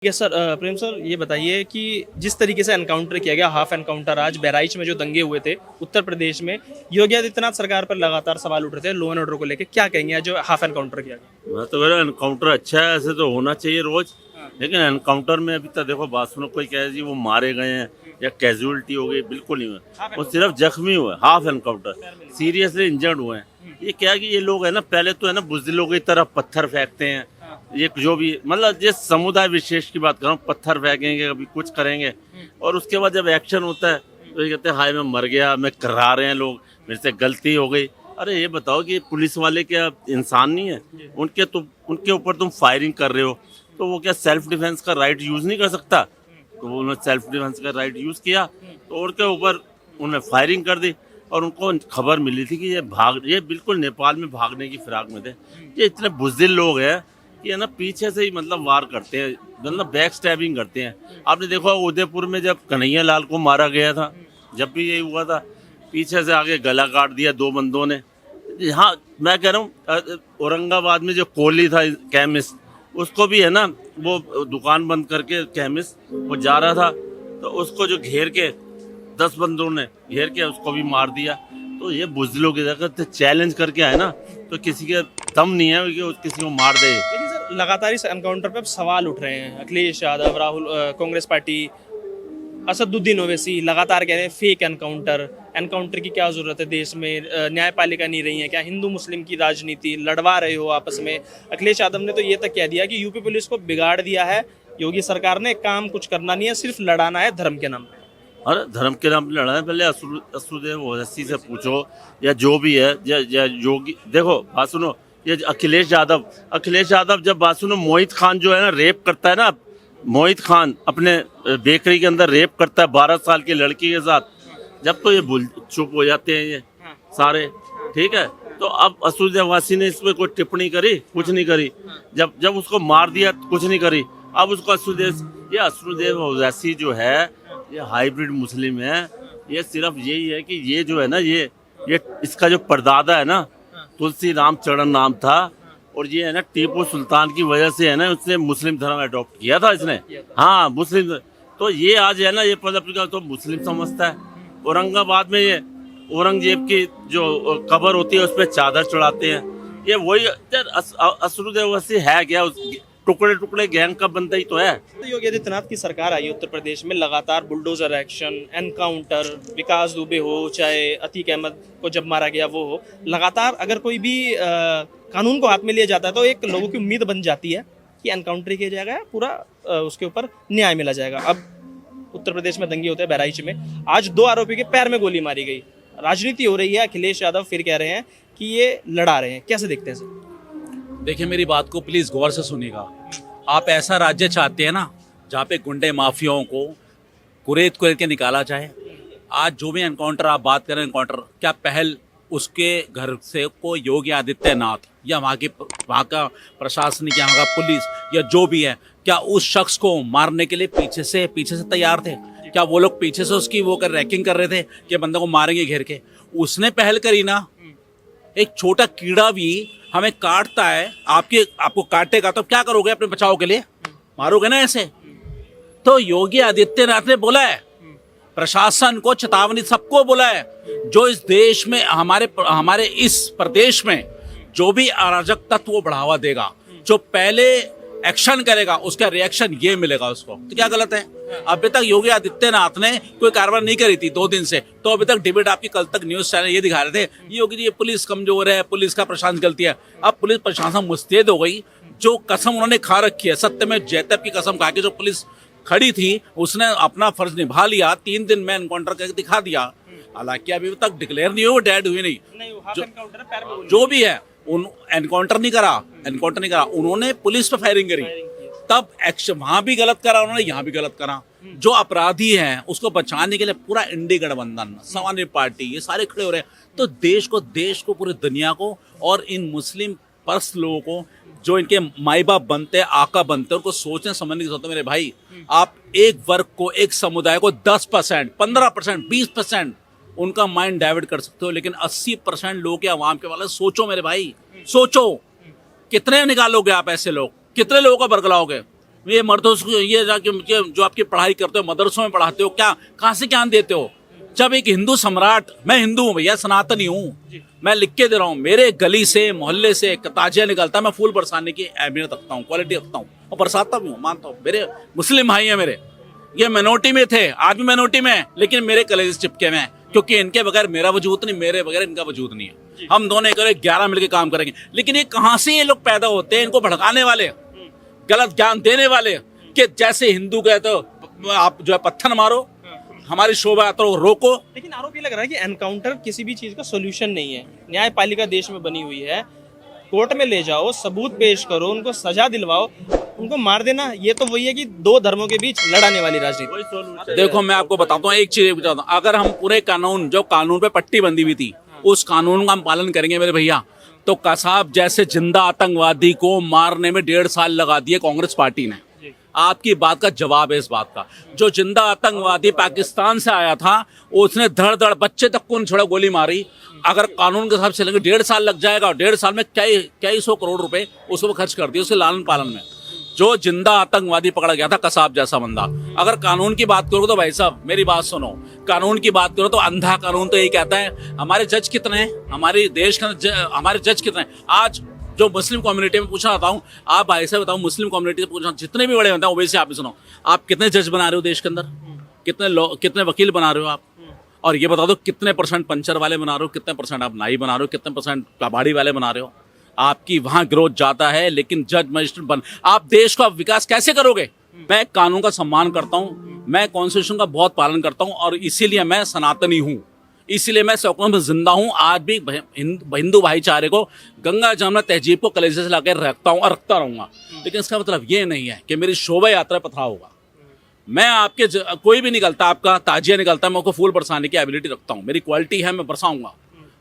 Yes sir. प्रेम sir, ये बताइए कि जिस तरीके से एनकाउंटर किया गया, हाफ एनकाउंटर आज बहराइच में जो दंगे हुए थे उत्तर प्रदेश में, योगी आदित्यनाथ सरकार पर लगातार सवाल उठ रहे थे लॉ एंड ऑर्डर को लेकर, क्या कहेंगे आज जो हाफ एनकाउंटर किया गया? मैं तो कह रहा हूँ एनकाउंटर अच्छा है, ऐसे तो होना चाहिए रोज। लेकिन एनकाउंटर में अभी तक देखो बात सुनो, कोई कहे जी वो मारे गए हैं या कैजुअलिटी हो गई, बिल्कुल नहीं हुआ। वो सिर्फ जख्मी हुए, हाफ एनकाउंटर, सीरियसली इंजर्ड हुए हैं। ये क्या है कि ये लोग है ना, पहले तो है ना बुज़दिलों की तरफ पत्थर फेंकते हैं, ये जो भी मतलब जिस समुदाय विशेष की बात कर रहा हूँ, पत्थर फेंकेंगे, कभी कुछ करेंगे, और उसके बाद जब एक्शन होता है तो ये कहते हैं हाय मैं मर गया, मैं करा रहे हैं लोग, मेरे से गलती हो गई। अरे ये बताओ कि पुलिस वाले क्या इंसान नहीं है? उनके ऊपर तुम फायरिंग कर रहे हो तो वो क्या सेल्फ डिफेंस का राइट यूज नहीं कर सकता? तो उन्होंने सेल्फ डिफेंस का राइट यूज किया तो उनके ऊपर उन्होंने फायरिंग कर दी, और उनको खबर मिली थी कि ये बिल्कुल नेपाल में भागने की फिराक में थे। ये इतने बुज़दिल लोग हैं कि है ना, पीछे से ही मतलब वार करते हैं, मतलब बैक स्टैबिंग करते हैं। आपने देखा उदयपुर में जब कन्हैया लाल को मारा गया था, जब भी यही हुआ था, पीछे से आगे गला काट दिया दो बंदों ने। यहाँ मैं कह रहा हूँ औरंगाबाद में जो कोहली था केमिस्ट, उसको भी है ना, वो दुकान बंद करके केमिस्ट वो जा रहा था तो उसको जो घेर के 10 बंदों ने घेर के उसको भी मार दिया। तो ये बुज़दिलों की जगह चैलेंज करके आए ना, तो किसी के दम नहीं है कि किसी को मार दे। लेकिन सर लगातार इस एनकाउंटर पे अब सवाल उठ रहे हैं। अखिलेश यादव, राहुल, कांग्रेस पार्टी, असदुद्दीन ओवैसी लगातार कह रहे हैं फेक एनकाउंटर की क्या जरूरत है देश में, न्यायपालिका नहीं रही है क्या, हिंदू मुस्लिम की राजनीति लड़वा रहे हो आपस में। अखिलेश यादव ने तो ये तक कह दिया कि यूपी पुलिस को बिगाड़ दिया है योगी सरकार ने, काम कुछ करना नहीं है, सिर्फ लड़ाना है धर्म के नाम पे। अरे धर्म के नाम पे लड़ा है, पहले असुदेव ओवैसी से पूछो या जो भी है, या योगी। देखो बात सुनो, ये अखिलेश यादव जब बात सुनो, मोहित खान जो है ना रेप करता है ना, मोहित खान अपने बेकरी के अंदर रेप करता है 12 साल की लड़की के साथ, जब तो ये चुप हो जाते हैं ये सारे, ठीक है। तो अब असुदेव ओवैसी ने इस पर कोई टिप्पणी करी? कुछ नहीं करी। जब उसको मार दिया कुछ नहीं करी। अब उसको असुदेव ओवैसी जो है ये हाइब्रिड मुस्लिम है। ये सिर्फ यही है कि ये जो है ना, ये इसका जो परदादा है ना, तुलसी राम चरण नाम था, और ये है ना टीपू सुल्तान की वजह से है ना, उसने मुस्लिम धर्म अडॉप्ट किया था इसने। हाँ मुस्लिम, तो ये आज है ना, ये पद तो मुस्लिम समझता है। औरंगाबाद में ये औरंगजेब की जो कब्र होती है उस पर चादर चढ़ाते हैं। ये वही असुदेव ओवैसी है क्या? टुकड़े टुकड़े गैंग का बंदा ही तो है। तो योगी आदित्यनाथ की सरकार आई उत्तर प्रदेश में, लगातार बुलडोजर एक्शन, एनकाउंटर, विकास दुबे हो चाहे अतीक अहमद को जब मारा गया वो हो, लगातार अगर कोई भी कानून को हाथ में लिया जाता है तो एक लोगों की उम्मीद बन जाती है कि एनकाउंटर किया जाएगा, पूरा उसके ऊपर न्याय मिला जाएगा। अब उत्तर प्रदेश में दंगे होते हैं बहराइच में, आज 2 आरोपी के पैर में गोली मारी गई, राजनीति हो रही है। अखिलेश यादव फिर कह रहे हैं कि ये लड़ा रहे हैं, कैसे देखते हैं सर? देखिए मेरी बात को प्लीज गौर से सुनिएगा। आप ऐसा राज्य चाहते हैं ना जहाँ पे गुंडे माफियाओं को कुरेद के निकाला जाए। आज जो भी एनकाउंटर आप बात करें, एनकाउंटर क्या पहल उसके घर से को योगी आदित्यनाथ या वहाँ का प्रशासनिक या वहाँ का पुलिस या जो भी है, क्या उस शख्स को मारने के लिए पीछे से तैयार थे? क्या वो लोग पीछे से उसकी रैकिंग कर रहे थे कि बंदे को मारेंगे घेर के? उसने पहल करी ना। एक छोटा कीड़ा भी हमें काटता है, आपको काटेगा तो क्या करोगे अपने बचाव के लिए? मारोगे ना ऐसे। तो योगी आदित्यनाथ ने बोला है, प्रशासन को चेतावनी सबको बोला है, जो इस देश में हमारे इस प्रदेश में जो भी अराजक तत्व को बढ़ावा देगा, जो पहले एक्शन करेगा उसका रिएक्शन ये मिलेगा उसको। तो क्या गलत है? अभी तक योगी आदित्यनाथ ने कोई कार्रवाई नहीं करी थी 2 दिन से, तो अभी तक डिबेट आपकी कल तक न्यूज चैनल ये दिखा रहे थे योगी जी ये पुलिस कमजोर है, पुलिस का प्रशासन गलती है। अब पुलिस प्रशासन मुस्तैद हो गई। जो कसम उन्होंने खा रखी है, सत्य में जैतब की कसम खा के जो पुलिस खड़ी थी उसने अपना फर्ज निभा लिया, 3 दिन में एनकाउंटर करके दिखा दिया। हालांकि अभी तक डिक्लेयर नहीं हुई, डेड हुई नहीं, जो भी है एनकाउंटर नहीं करा, उन्होंने पुलिस पे फायरिंग करी, तब एक्शन वहां भी गलत करा उन्होंने, यहाँ भी गलत करा। जो अपराधी हैं उसको बचाने के लिए पूरा इंडी गठबंधन, समाजवादी पार्टी, ये सारे खड़े हो रहे हैं। तो देश को पूरी दुनिया को और इन मुस्लिम पर्स लोगों को जो इनके माई बाप बनते हैं, आका बनते हैं, उनको सोचने समझने की जरूरत है मेरे भाई। आप एक वर्ग को, एक समुदाय को 10%, 15%, 20% उनका माइंड डाइवर्ट कर सकते हो, लेकिन 80% लोग या आवाम के वाले सोचो मेरे भाई, सोचो कितने निकालोगे आप ऐसे लोग, कितने लोगों का बरगलाओगे? ये मर्दों को ये जाके जो आपकी पढ़ाई करते हो मदरसों में पढ़ाते हो, क्या कहाँ से ज्ञान देते हो? जब एक हिंदू सम्राट, मैं हिंदू हूँ भैया, सनातनी हूँ, मैं लिख के दे रहा हूँ, मेरे गली से मोहल्ले से ताजिया निकलता, मैं फूल बरसाने की अहमियत रखता हूँ, क्वालिटी रखता हूँ और बरसाता भी हूँ, मानता हूँ। मेरे मुस्लिम भाई हैं मेरे, ये मिनोरिटी में थे, आज भी मिनोरिटी में, लेकिन मेरे कलेजे चिपके हुए हैं, क्योंकि इनके बगैर मेरा वजूद नहीं, मेरे बगैर इनका वजूद नहीं है। हम दोनों एक 11 मिलकर काम करेंगे। लेकिन ये कहाँ से ये लोग पैदा होते हैं, इनको भड़काने वाले, गलत ज्ञान देने वाले, कि जैसे हिंदू कहते हो आप जो है पत्थर मारो, हमारी शोभा यात्रा को रोको। लेकिन आरोप ये लग रहा है कि एनकाउंटर किसी भी चीज का सोल्यूशन नहीं है। न्यायपालिका देश में बनी हुई है, कोर्ट में ले जाओ, सबूत पेश करो, उनको सजा दिलवाओ, उनको मार देना, ये तो वही है कि दो धर्मों के बीच लड़ाने वाली राजनीति। देखो मैं आपको बताता हूँ एक चीज बताता हूँ, अगर हम पूरे कानून, जो कानून पे पट्टी बंदी हुई थी, उस कानून का हम पालन करेंगे मेरे भैया, तो कसाब जैसे जिंदा आतंकवादी को मारने में 1.5 साल लगा दिए कांग्रेस पार्टी ने। आपकी बात का जवाब है इस बात का, जो जिंदा आतंकवादी पाकिस्तान से आया था, उसने धड़ धड़ बच्चे तक को छोड़ा गोली मारी। अगर कानून के हिसाब से चलेंगे 1.5 साल लग जाएगा, और 1.5 साल में कई सौ करोड़ रुपए उसको खर्च कर दिए उसके लालन पालन में। जो जिंदा आतंकवादी पकड़ा गया था, कसाब जैसा बंदा। अगर कानून की बात करो तो भाई साहब मेरी बात सुनो, कानून की बात करो तो अंधा कानून तो यही कहता है। हमारे जज कितने हैं, हमारे देश का हमारे जज कितने हैं? आज जो मुस्लिम कम्युनिटी में पूछना चाहता हूँ, आप भाई साहब बताओ, मुस्लिम कम्युनिटी से पूछना, जितने भी बड़े होते हैं ओबीसी, आप भी सुनो, आप कितने जज बना रहे हो देश के अंदर, कितने वकील बना रहे हो आप, और ये बता दो कितने % पंचर वाले बना रहे हो, कितने % आप नाई बना रहे हो, कितने % कबाड़ी वाले बना रहे हो। आपकी वहां ग्रोथ जाता है, लेकिन जज मजिस्ट्रेट बन, आप देश का विकास कैसे करोगे? मैं कानून का सम्मान करता हूं, मैं कॉन्स्टिट्यूशन का बहुत पालन करता हूं, और इसीलिए मैं सनातनी हूं, इसीलिए मैं सौकों में जिंदा हूं। आज भी हिंदू भाईचारे को, गंगा जमुना तहजीब को कलेजे से लाकर रखता हूं और रखता रहूंगा। लेकिन इसका मतलब ये नहीं है कि मेरी शोभा यात्रा पथराव होगा। मैं आपके कोई भी निकलता, आपका ताजिया निकलता, मैं उसको फूल बरसाने की एबिलिटी रखता हूँ, मेरी क्वालिटी है, मैं बरसाऊंगा।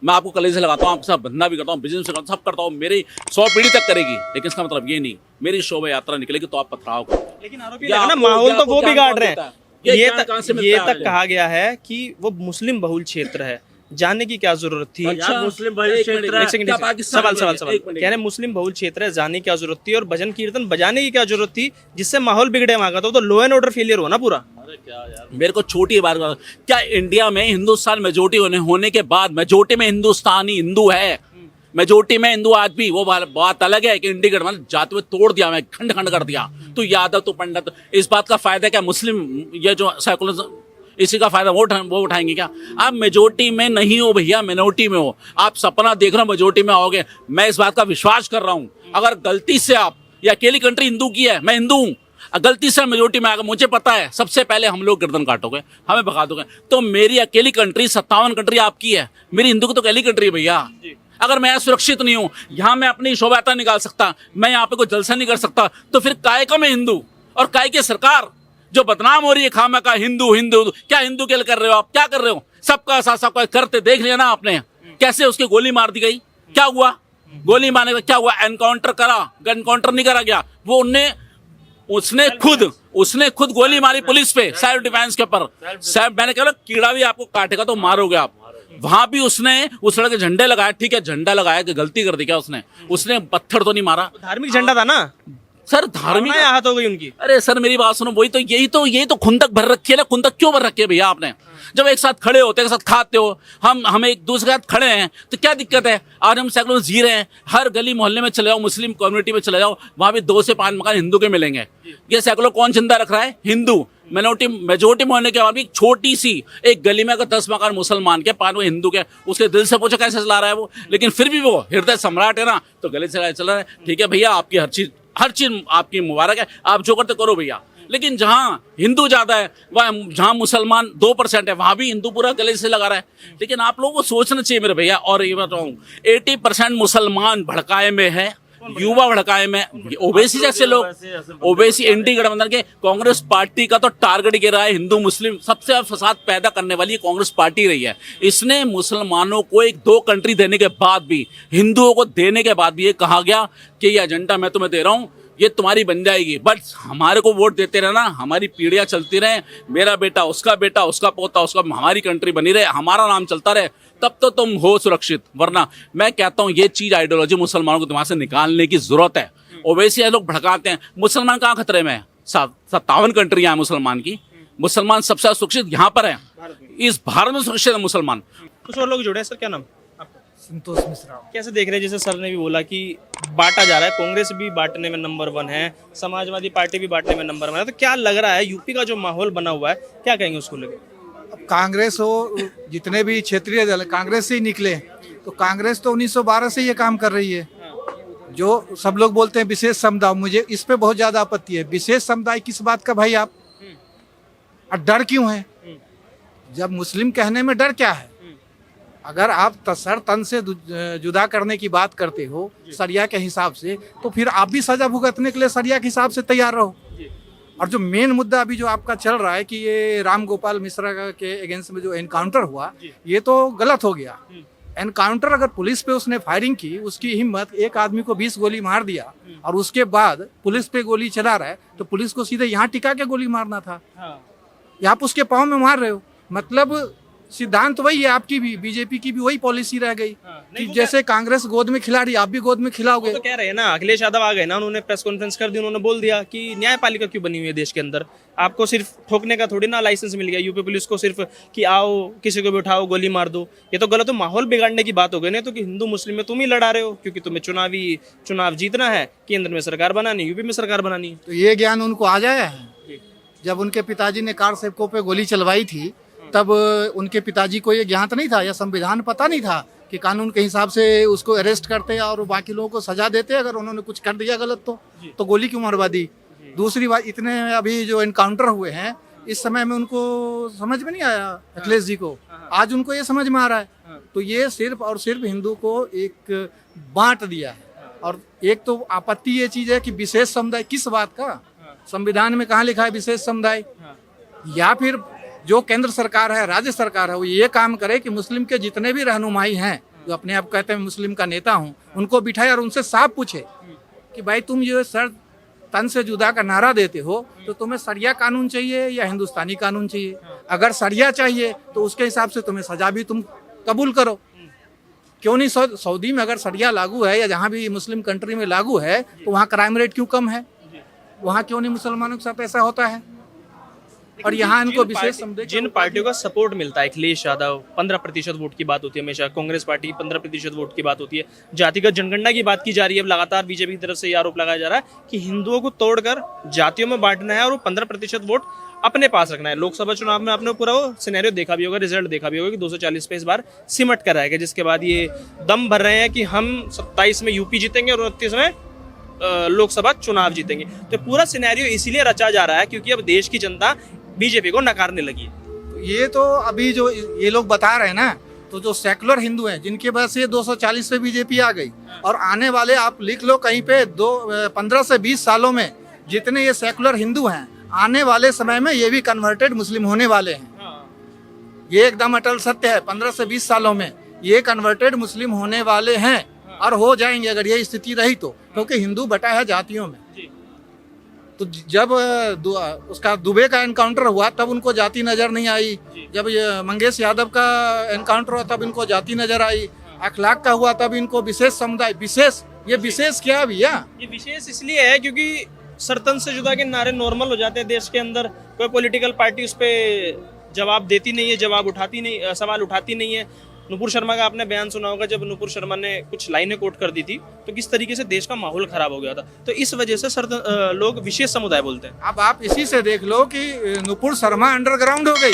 मैं आपको कलेजे से लगाता हूँ, आपके साथ बंधना भी करता हूँ, बिजनेस करता हूँ, सब करता हूँ, मेरी 100 पीढ़ी तक करेगी। लेकिन इसका मतलब ये नहीं मेरी शोभा यात्रा निकलेगी तो आप पथराव करो। लेकिन आरोप ये लगा ना, माहौल तो वो बिगाड़ रहे हैं। ये तक कहा गया है कि वो मुस्लिम बहुल क्षेत्र है, जाने की क्या जरूरत थी? अच्छा, मुस्लिम बहुल क्षेत्र, सवाल कह रहे मुस्लिम बहुल क्षेत्र है, जाने की क्या जरूरत थी, और भजन कीर्तन बजाने की क्या जरूरत थी, जिससे माहौल बिगड़े वहां का? तो लॉ एंड ऑर्डर फेलियर हुआ ना पूरा। मेरे को छोटी बात, क्या इंडिया में हिंदुस्तान मेजोरिटी होने के बाद मेजोरिटी में हिंदुस्तानी हिंदू है, मेजोरिटी में हिंदू आज भी, वो बात अलग है कि इंडिया गठबंधन जाति में तोड़ दिया, मैं खंड खंड कर दिया, तो यादव तो पंडित, इस बात का फायदा क्या मुस्लिम, ये जो साइकोलॉजी, इसी का फायदा वो उठाएंगे क्या? आप मेजोरिटी में नहीं हो भैया, मिनोरिटी में हो। आप सपना देख रहे हो मेजोरिटी में आओगे, मैं इस बात का विश्वास कर रहा हूँ। अगर गलती से आप, ये अकेली कंट्री हिंदू की है, मैं हिंदू हूँ, गलती से मेजोरिटी में आएगा, मुझे पता है सबसे पहले हम लोग गर्दन काटोगे, हमें भगा दोगे। तो मेरी अकेली कंट्री 57 कंट्री आपकी है, मेरी हिंदू की तो अकेली कंट्री है भैया। अगर मैं सुरक्षित नहीं हूँ, यहाँ मैं अपनी शोभा यात्रा निकाल सकता, मैं यहाँ पे कोई जलसा नहीं कर सकता, तो फिर काय का मैं हिंदू, और काय की सरकार जो बदनाम हो रही है खामा का, हिंदू हिंदू, क्या हिंदू के लिए कर रहे हो आप? क्या कर रहे हो? सबका साथ सबका करते देख लिया ना आपने, कैसे उसकी गोली मार दी गई, क्या हुआ? गोली मारने का क्या हुआ? एनकाउंटर करा, एनकाउंटर नहीं करा गया, वो उसने खुद गोली मारी पुलिस पे, सेल्फ डिफेंस के ऊपर। मैंने कहा कीड़ा भी आपको काटेगा तो मारोगे आप। वहां भी उसने उस लड़के झंडे लगाए, ठीक है झंडा लगाया, कि गलती कर दी क्या उसने पत्थर तो नहीं मारा, धार्मिक झंडा था ना सर, धार्मिक आहत हो गई उनकी। अरे सर मेरी बात सुनो, वही तो यही तो खुंदक भर रखी है ना। खुंदक क्यों भर रखी है भैया आपने? जब एक साथ खड़े होते हैं, एक साथ खाते हो, हम एक दूसरे के साथ खड़े हैं, तो क्या दिक्कत है? आज हम सैकड़ों जी रहे हैं, हर गली मोहल्ले में चले जाओ, मुस्लिम कम्युनिटी में चले जाओ, वहां भी 2 से 5 मकान हिंदू के मिलेंगे। ये सैकड़ों कौन जिंदा रख रहा है? हिंदू। मेजोरिटी में होने के बाद भी छोटी सी एक गली में अगर 10 मकान मुसलमान के, 5 हिंदू के, उसके दिल से पूछो कैसे चला रहा है वो। लेकिन फिर भी वो हृदय सम्राट है ना, तो गले से चला रहा है। ठीक है भैया, आपकी हर चीज आपकी मुबारक है, आप जो करते करो भैया। लेकिन जहाँ हिंदू ज्यादा है, वह जहाँ मुसलमान 2% है, वहां भी हिंदू पूरा गले से लगा रहा है। लेकिन आप लोगों को सोचना चाहिए मेरे भैया। और ये बताऊं, 80% मुसलमान भड़काए में है, युवा भड़काए में, ओबीसी जैसे लोग, ओबीसी एंटी गठबंधन के, कांग्रेस पार्टी का तो टारगेट गिरा है हिंदू मुस्लिम, सबसे फसाद पैदा करने वाली कांग्रेस पार्टी रही है। इसने मुसलमानों को 2 कंट्री देने के बाद भी, हिंदुओं को देने के बाद भी ये कहा गया कि ये एजेंडा मैं तुम्हें दे रहा हूँ, ये तुम्हारी बन जाएगी, बट हमारे को वोट देते रहना, हमारी पीढ़ियां चलती रहे, मेरा बेटा, उसका पोता, उसका, हमारी कंट्री बनी रहे, हमारा नाम चलता रहे, तब तो तुम हो सुरक्षित। वरना मैं कहता हूं ये चीज, आइडियोलॉजी मुसलमानों को दिमाग से निकालने की जरूरत है। ओवैसी ये लोग भड़काते हैं। मुसलमान कहाँ खतरे में है? 57 कंट्रियां हैं मुसलमान की, मुसलमान सबसे ज्यादा सुरक्षित यहाँ पर है, इस भारत में सुरक्षित है मुसलमान। कुछ और लोग जुड़े हैं सर, क्या नाम आपका? संतोष मिश्रा। कैसे देख रहे हैं, जैसे सर ने भी बोला कि बांटा जा रहा है, कांग्रेस भी बांटने में नंबर 1 है, समाजवादी पार्टी भी बांटने में नंबर 1 है, तो क्या लग रहा है यूपी का जो माहौल बना हुआ है, क्या कहेंगे उसको लेकर? अब कांग्रेस हो, जितने भी क्षेत्रीय दल कांग्रेस से ही निकले, तो कांग्रेस तो 1912 से ये काम कर रही है। जो सब लोग बोलते हैं विशेष समुदाय, मुझे इस पे बहुत ज्यादा आपत्ति है। विशेष समुदाय किस बात का भाई आप? और डर क्यों है? जब मुस्लिम कहने में डर क्या है? अगर आप सर तन से जुदा करने की बात करते हो सरिया के हिसाब से, तो फिर आप भी सजा भुगतने के लिए सरिया के हिसाब से तैयार रहो। और जो मेन मुद्दा अभी जो आपका चल रहा है कि ये राम गोपाल मिश्रा के अगेंस्ट में जो एनकाउंटर हुआ, ये तो गलत हो गया। एनकाउंटर अगर पुलिस पे उसने फायरिंग की, उसकी हिम्मत, एक आदमी को 20 गोली मार दिया और उसके बाद पुलिस पे गोली चला रहा है, तो पुलिस को सीधे यहाँ टिका के गोली मारना था। या आप उसके पाँव में मार रहे हो। मतलब सिद्धांत वही है, आपकी भी, बीजेपी की भी वही पॉलिसी रह गई कि जैसे कांग्रेस गोद में खिला रही, आप भी गोद में खिलाओगे। तो कह रहे हैं ना, अखिलेश यादव आ गए ना, उन्होंने प्रेस कॉन्फ्रेंस कर दी, उन्होंने बोल दिया कि न्यायपालिका क्यों बनी हुई है देश के अंदर, आपको सिर्फ ठोकने का थोड़ी ना लाइसेंस मिल गया यूपी पुलिस को, सिर्फ कि आओ किसी को भी उठाओ गोली मार दो। ये तो गलत, माहौल बिगाड़ने की बात हो गई। नहीं तो कि हिंदू मुस्लिम में तुम ही लड़ा रहे हो, क्योंकि तुम्हें चुनाव जीतना है, केंद्र में सरकार बनानी, यूपी में सरकार बनानी। तो ये ज्ञान उनको आ जाया है। जब उनके पिताजी ने कार सेवकों पे गोली चलवाई थी, तब उनके पिताजी को ये ज्ञात नहीं था या संविधान पता नहीं था कि कानून के हिसाब से उसको अरेस्ट करते और बाकी लोगों को सजा देते अगर उन्होंने कुछ कर दिया गलत तो गोली क्यों मरवा दी। दूसरी बात, इतने अभी जो एनकाउंटर हुए हैं इस समय में उनको समझ में नहीं आया अखिलेश जी को, आज उनको ये समझ में आ रहा है। तो ये सिर्फ और सिर्फ हिंदू को एक बांट दिया है। और एक तो आपत्ति ये चीज है कि विशेष समुदाय किस बात का? संविधान में कहाँ लिखा है विशेष समुदाय? या फिर जो केंद्र सरकार है, राज्य सरकार है, वो ये काम करे कि मुस्लिम के जितने भी रहनुमाई हैं, जो अपने आप कहते हैं मुस्लिम का नेता हूँ, उनको बिठाए और उनसे साफ पूछे कि भाई तुम ये सर तन से जुदा का नारा देते हो, तो तुम्हें सरिया कानून चाहिए या हिंदुस्तानी कानून चाहिए? अगर सरिया चाहिए तो उसके हिसाब से तुम्हें सजा भी तुम कबूल करो। क्यों नहीं? सऊदी में अगर सरिया लागू है या जहाँ भी मुस्लिम कंट्री में लागू है, तो वहाँ क्राइम रेट क्यों कम है? वहाँ क्यों नहीं मुसलमानों के साथ ऐसा होता है? और यहाँ इनको विशेष जिन पार्टियों का सपोर्ट मिलता है, अखिलेश यादव 15% वोट की बात होती है हमेशा, कांग्रेस पार्टी 15% वोट की बात होती है, जातिगत जनगणना की बात की जा रही है। अब लगातार बीजेपी की तरफ से ये आरोप लगाया जा रहा है कि हिंदुओं को तोड़कर जातियों में बांटना है और वो 15% वोट अपने पास रखना है। लोकसभा चुनाव में आपने पूरा वो सिनेरियो देखा भी होगा, रिजल्ट देखा भी होगा कि 240 पे इस बार सिमट कर आएगा, जिसके बाद ये दम भर रहे हैं कि हम 27 में यूपी जीतेंगे और 29 में लोकसभा चुनाव जीतेंगे। तो पूरा सिनेरियो इसीलिए रचा जा रहा है क्योंकि अब देश की जनता बीजेपी को नकारने लगी है। ये तो अभी जो ये लोग बता रहे हैं ना, तो जो सेकुलर हिंदू हैं जिनके वजह से 240 पे बीजेपी आ गई, और आने वाले आप लिख लो कहीं पे 15 से 20 सालों में जितने ये सेकुलर हिंदू हैं, आने वाले समय में ये भी कन्वर्टेड मुस्लिम होने वाले हैं। ये एकदम अटल सत्य है। 15 से 20 सालों में ये कन्वर्टेड मुस्लिम होने वाले हैं और हो जाएंगे अगर ये स्थिति रही तो, क्योंकि हिंदू बटा है जातियों में। तो जब उसका दुबे का एनकाउंटर हुआ तब उनको जाति नजर नहीं आई, जब ये मंगेश यादव का एनकाउंटर हुआ तब इनको जाति नजर आई, अखलाक का हुआ तब इनको विशेष समुदाय। विशेष, ये विशेष क्या भैया? ये विशेष इसलिए है क्योंकि सरतन से जुदा के नारे नॉर्मल हो जाते हैं देश के अंदर। कोई पॉलिटिकल पार्टी उस पर जवाब देती नहीं है, जवाब उठाती नहीं, सवाल उठाती नहीं है। नुपुर शर्मा का आपने बयान सुना होगा, जब नुपुर शर्मा ने कुछ लाइनें कोट कर दी थी तो किस तरीके से देश का माहौल खराब हो गया था। तो इस वजह से लोग विशेष समुदाय बोलते हैं। अब आप इसी से देख लो कि नुपुर शर्मा अंडरग्राउंड हो गई।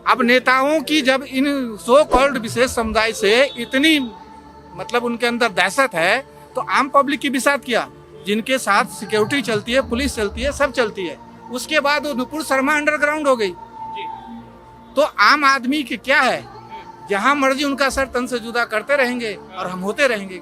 अब नेताओं की जब इन सो कॉल्ड विशेष समुदाय से इतनी मतलब उनके अंदर दहशत है, तो आम पब्लिक की भी साथ किया, जिनके साथ सिक्योरिटी चलती है, पुलिस चलती है, सब चलती है, उसके बाद वो नुपुर शर्मा अंडरग्राउंड हो गई। तो आम आदमी की क्या है, जहां मर्जी उनका सर तन से जुदा करते रहेंगे और हम होते रहेंगे।